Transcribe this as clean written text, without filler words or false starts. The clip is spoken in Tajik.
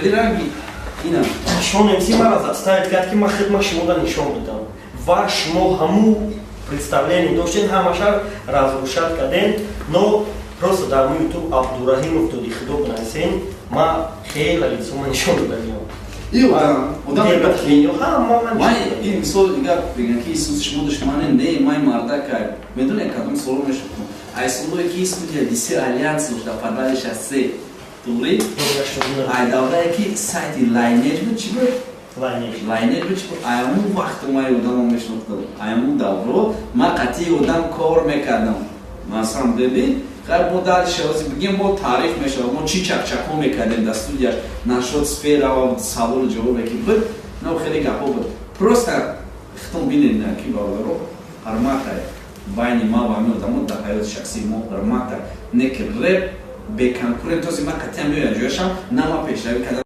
خیلی رنگی اینا شما نمیسی مرا ставить کرد که من خدمت شما را نشان بدم و شما همو представление داشتین همشه разрушать کردین но просто در یوتیوب عبدالرحیم افتادی خطاب نویسین ما خیلی лицо من نشان دادم این سوال دیگر بگن که ایسوس شما دشمنه نه مای مردا کرد بدون کدوم سوال نشد ای سوالو که ایسوس دیسی آلیانس داشت پرداش سه دوری ای دوره که سایت لاینر بود چی بود لاینر بود چی بود ایامون وقت ما یادم میشناختم ایامون دورو ما قطعی یادم کار میکردم مثلا ببین خب ما در شوازی بگیم با تاریخ میشه ما چی چکچکو میکردیم در استودیوش نشد سفیرا و سوال جواب کی بود نه خیلی گپا بود просто ختم بینین کی بالا رو ارماتا بین ما و من دامون در حیات شخصی ما ارماتا نک رپ به کنکورنتوزی ما قطعا میاد جوشم نه ما پیشروی کردم